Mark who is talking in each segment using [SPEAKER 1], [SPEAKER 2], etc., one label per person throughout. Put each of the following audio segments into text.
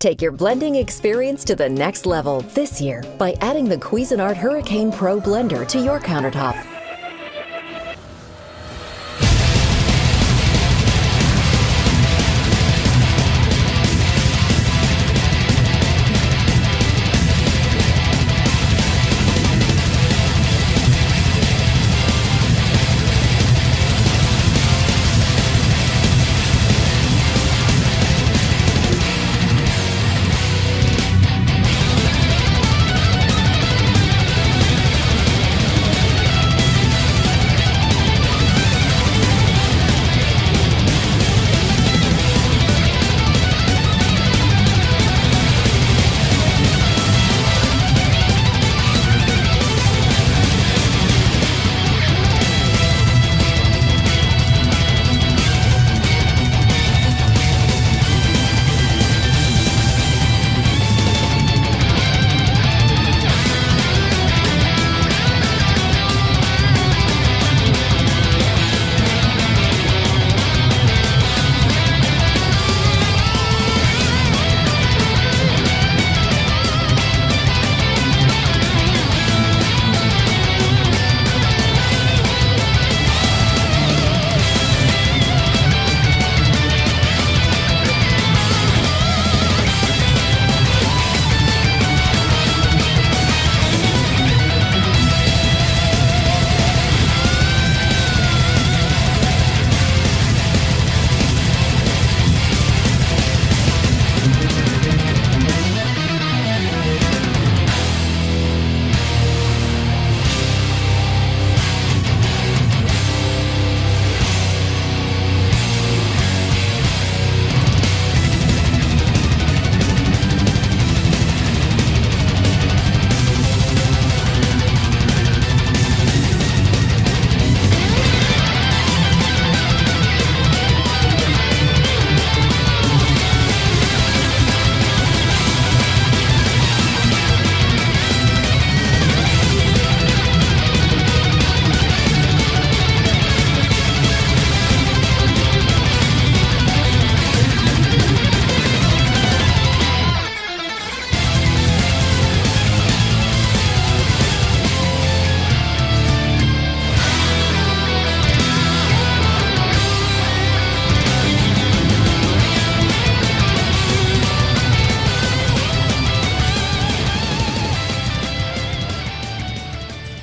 [SPEAKER 1] Take your blending experience to the next level this year by adding the Cuisinart Hurricane Pro blender to your countertop.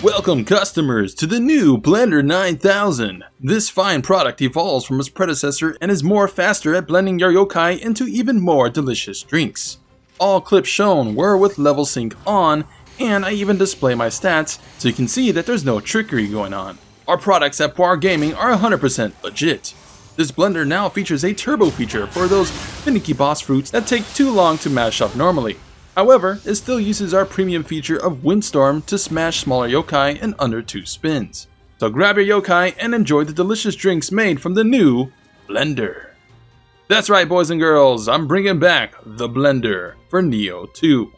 [SPEAKER 2] Welcome customers to the new Blender 9000. This fine product evolves from its predecessor and is more faster at blending your yokai into even more delicious drinks. All clips shown were with level sync on, and I even display my stats so you can see that there's no trickery going on. Our products at Poir Gaming are 100% legit. This blender now features a turbo feature for those finicky boss fruits that take too long to mash up normally. However, it still uses our premium feature of Windstorm to smash smaller yokai in under 2 spins. So grab your yokai and enjoy the delicious drinks made from the new Blender. That's right, boys and girls, I'm bringing back the Blender for Nioh 2.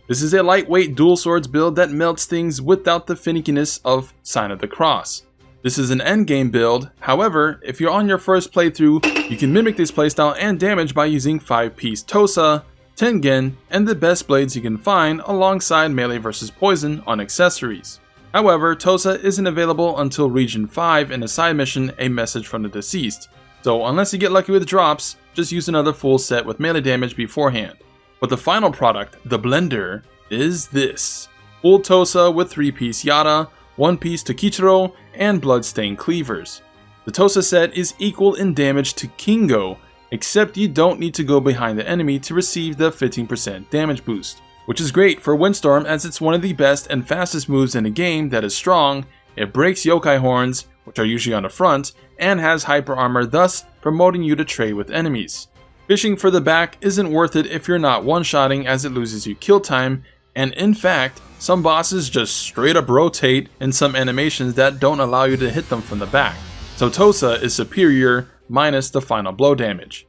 [SPEAKER 2] This is a lightweight dual swords build that melts things without the finickiness of Sign of the Cross. This is an endgame build, however, if you're on your first playthrough, you can mimic this playstyle and damage by using 5-piece Tosa, Tengen, and the best blades you can find alongside melee vs poison on accessories. However, Tosa isn't available until region 5 in a side mission, A Message from the Deceased, so unless you get lucky with drops, just use another full set with melee damage beforehand. But the final product, the Blender, is this. Full Tosa with 3-piece Yara, 1-piece Tokichiro, and Bloodstained Cleavers. The Tosa set is equal in damage to Kingo, except you don't need to go behind the enemy to receive the 15% damage boost, which is great for Windstorm as it's one of the best and fastest moves in a game that is strong, it breaks yokai horns, which are usually on the front, and has hyper armor, thus promoting you to trade with enemies. Fishing for the back isn't worth it if you're not one-shotting as it loses you kill time, and in fact, some bosses just straight up rotate in some animations that don't allow you to hit them from the back. So Tosa is superior, minus the final blow damage.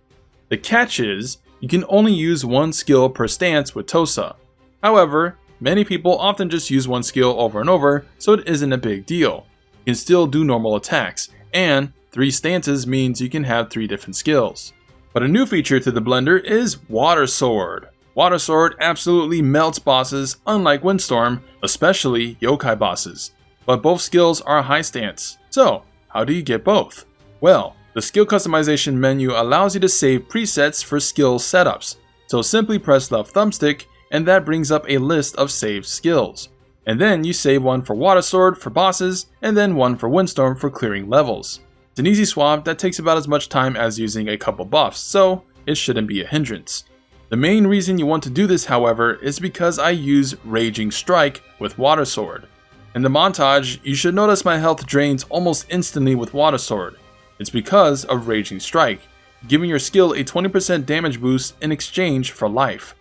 [SPEAKER 2] The catch is, you can only use one skill per stance with Tosa. However, many people often just use one skill over and over, so it isn't a big deal. You can still do normal attacks, and 3 stances means you can have 3 different skills. But a new feature to the Blender is Water Sword. Water Sword absolutely melts bosses, unlike Windstorm, especially yokai bosses. But both skills are high stance. So, how do you get both? Well, the skill customization menu allows you to save presets for skill setups. So simply press left thumbstick and that brings up a list of saved skills. And then you save one for Water Sword for bosses and then one for Windstorm for clearing levels. It's an easy swap that takes about as much time as using a couple buffs, so it shouldn't be a hindrance. The main reason you want to do this, however, is because I use Raging Strike with Water Sword. In the montage, you should notice my health drains almost instantly with Water Sword. It's because of Raging Strike, giving your skill a 20% damage boost in exchange for life.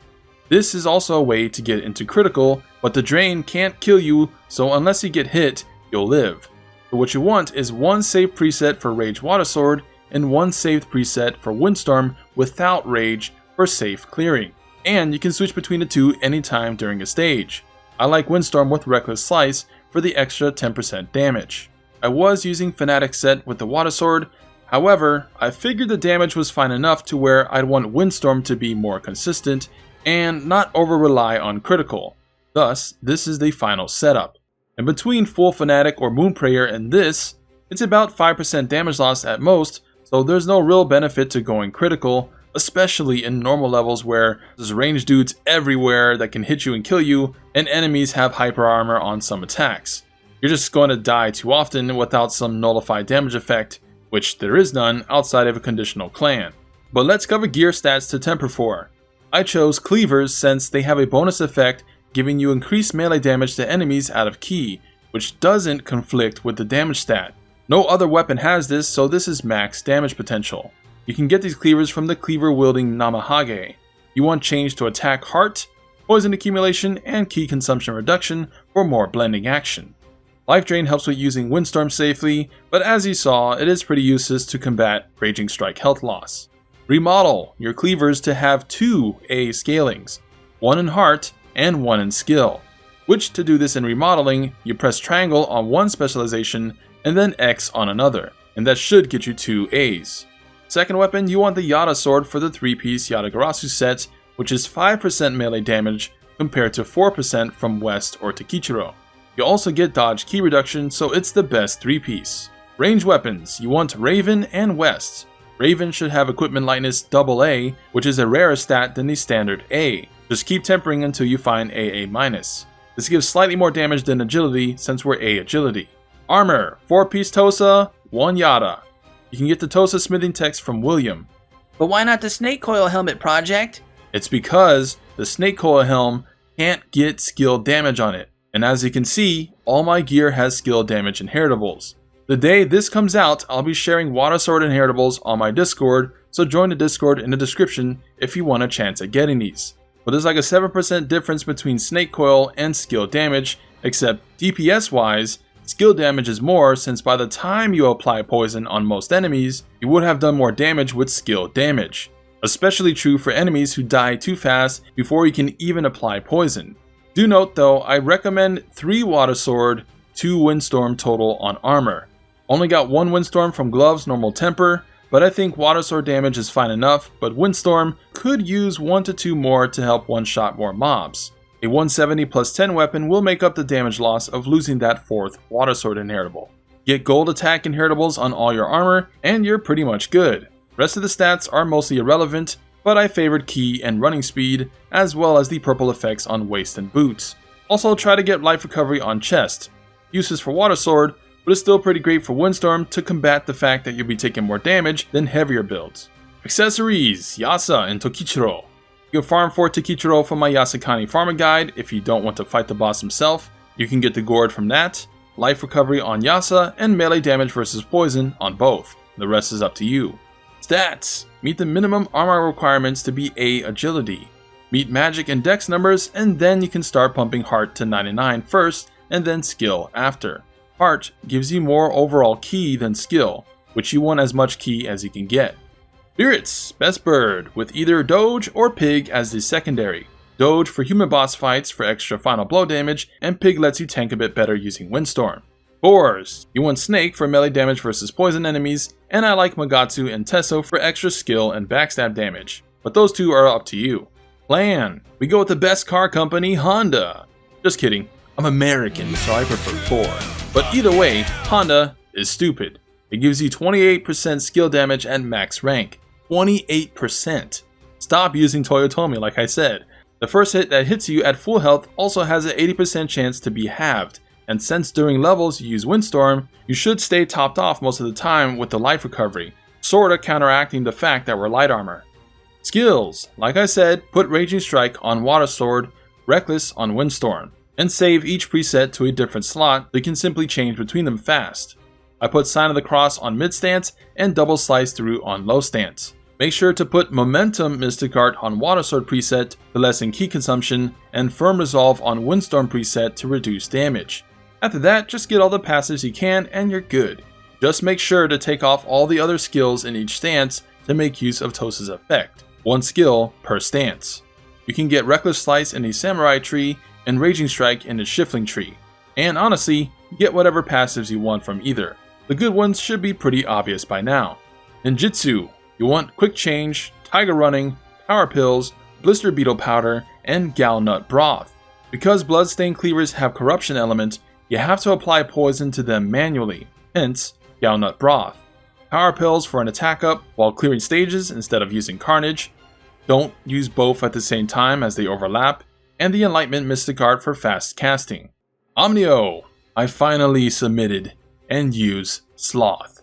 [SPEAKER 2] This is also a way to get into critical, but the drain can't kill you, so unless you get hit, you'll live. But what you want is one saved preset for Rage Water Sword and one saved preset for Windstorm without Rage for safe clearing. And you can switch between the two anytime during a stage. I like Windstorm with Reckless Slice for the extra 10% damage. I was using Fanatic set with the Water Sword, however, I figured the damage was fine enough to where I'd want Windstorm to be more consistent and not over rely on critical. Thus, this is the final setup. And between full Fanatic or Moon Prayer and this, it's about 5% damage loss at most, so there's no real benefit to going critical, especially in normal levels where there's ranged dudes everywhere that can hit you and kill you, and enemies have hyper armor on some attacks. You're just going to die too often without some nullified damage effect, which there is none outside of a conditional clan. But let's cover gear stats to temper for. I chose Cleavers since they have a bonus effect giving you increased melee damage to enemies out of key, which doesn't conflict with the damage stat. No other weapon has this, so this is max damage potential. You can get these cleavers from the cleaver-wielding Namahage. You want change to attack heart, poison accumulation, and key consumption reduction for more blending action. Life Drain helps with using Windstorm safely, but as you saw, it is pretty useless to combat Raging Strike health loss. Remodel your cleavers to have 2 A scalings, one in heart and one in skill. Which to do this in remodeling, you press triangle on one specialization and then X on another, and that should get you 2 A's. Second weapon, you want the Yata Sword for the 3-piece Yatagarasu set, which is 5% melee damage compared to 4% from West or Takichiro. You also get dodge key reduction, so it's the best 3-piece. Range weapons, you want Raven and West. Raven should have equipment lightness AA, which is a rarer stat than the standard A. Just keep tempering until you find AA-. This gives slightly more damage than agility since we're A agility. Armor, 4-piece Tosa, 1 Yata. You can get the Tosa smithing text from William.
[SPEAKER 3] But why not the Snake Coil Helmet project?
[SPEAKER 2] It's because the Snake Coil Helm can't get skill damage on it. And as you can see, all my gear has skill damage inheritables. The day this comes out, I'll be sharing Water Sword inheritables on my Discord, so join the Discord in the description if you want a chance at getting these. But there's like a 7% difference between Snake Coil and skill damage, except DPS wise, skill damage is more since by the time you apply poison on most enemies, you would have done more damage with skill damage. Especially true for enemies who die too fast before you can even apply poison. Do note though, I recommend 3 Water Sword, 2 Windstorm total on armor. Only got 1 Windstorm from Gloves normal temper, but I think Water Sword damage is fine enough, but Windstorm could use 1 to 2 more to help one-shot more mobs. A 170 plus 10 weapon will make up the damage loss of losing that 4th Water Sword inheritable. Get gold attack inheritables on all your armor, and you're pretty much good. Rest of the stats are mostly irrelevant, but I favored key and running speed, as well as the purple effects on waist and boots. Also try to get life recovery on chest. Useless for Water Sword, but it's still pretty great for Windstorm to combat the fact that you'll be taking more damage than heavier builds. Accessories, Yasa and Tokichiro. You can farm for Takichiro from my Yasakani Farmer Guide if you don't want to fight the boss himself. You can get the gourd from that, life recovery on Yasa, and melee damage versus poison on both. The rest is up to you. Stats. Meet the minimum armor requirements to be A agility. Meet magic and dex numbers, and then you can start pumping heart to 99 first, and then skill after. Heart gives you more overall ki than skill, which you want as much ki as you can get. Spirits, best bird, with either Doge or Pig as the secondary. Doge for human boss fights for extra final blow damage, and Pig lets you tank a bit better using Windstorm. Boars, you want Snake for melee damage versus poison enemies, and I like Magatsu and Tesso for extra skill and backstab damage, but those two are up to you. Plan. We go with the best car company, Honda. Just kidding. I'm American, so I prefer Ford. But either way, Honda is stupid. It gives you 28% skill damage at max rank. 28%. Stop using Toyotomi like I said. The first hit that hits you at full health also has an 80% chance to be halved. And since during levels you use Windstorm, you should stay topped off most of the time with the life recovery, sorta counteracting the fact that we're light armor. Skills. Like I said, put Raging Strike on Water Sword, Reckless on Windstorm, and save each preset to a different slot so you can simply change between them fast. I put Sign of the Cross on mid stance and Double Slice Through on low stance. Make sure to put Momentum Mystic Art on Water Sword preset to lessen ki consumption and Firm Resolve on Windstorm preset to reduce damage. After that, just get all the passives you can and you're good. Just make sure to take off all the other skills in each stance to make use of Tosa's effect. One skill per stance. You can get Reckless Slice in the Samurai tree and Raging Strike in the Shifling tree. And honestly, get whatever passives you want from either. The good ones should be pretty obvious by now. Ninjutsu. You want Quick Change, Tiger Running, Power Pills, Blister Beetle Powder, and Gal Nut Broth. Because Bloodstained Cleavers have corruption element, you have to apply poison to them manually, hence Gal Nut Broth. Power Pills for an attack up while clearing stages instead of using Carnage. Don't use both at the same time as they overlap, and the Enlightenment Mystic Art for fast casting. Nioh. I finally submitted and use Sloth.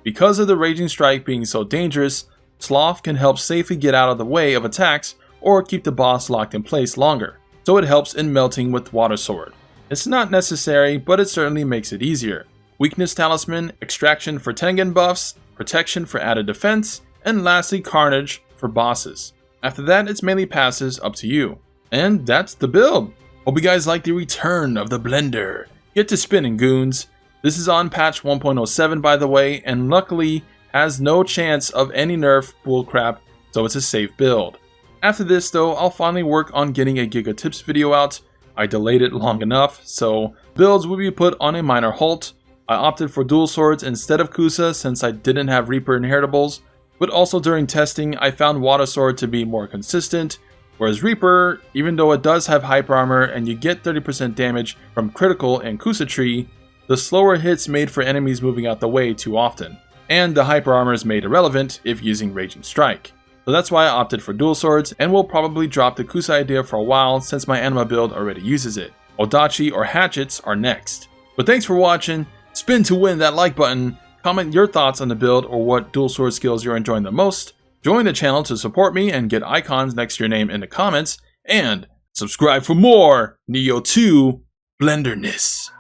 [SPEAKER 2] Because of the Raging Strike being so dangerous, Sloth can help safely get out of the way of attacks or keep the boss locked in place longer, so it helps in melting with Water Sword. It's not necessary, but it certainly makes it easier. Weakness Talisman, Extraction for Tengen buffs, Protection for added defense, and lastly Carnage for bosses. After that, it's mainly passes up to you. And that's the build. Hope you guys like the return of the blender. Get to spinning, goons. This is on patch 1.07 by the way, and luckily has no chance of any nerf bullcrap, so it's a safe build. After this though, I'll finally work on getting a Giga Tips video out. I delayed it long enough, so builds will be put on a minor halt. I opted for dual swords instead of Kusa since I didn't have Reaper inheritables, but also during testing I found Water Sword to be more consistent, whereas Reaper, even though it does have hyper armor and you get 30% damage from critical and Kusa tree, the slower hits made for enemies moving out the way too often, and the hyper armor is made irrelevant if using Raging Strike. So that's why I opted for dual swords, and will probably drop the Kusa idea for a while since my anima build already uses it. Odachi or hatchets are next. But thanks for watching, spin to win that like button, comment your thoughts on the build or what dual sword skills you're enjoying the most, join the channel to support me and get icons next to your name in the comments, and subscribe for more Nioh 2 Blenderness.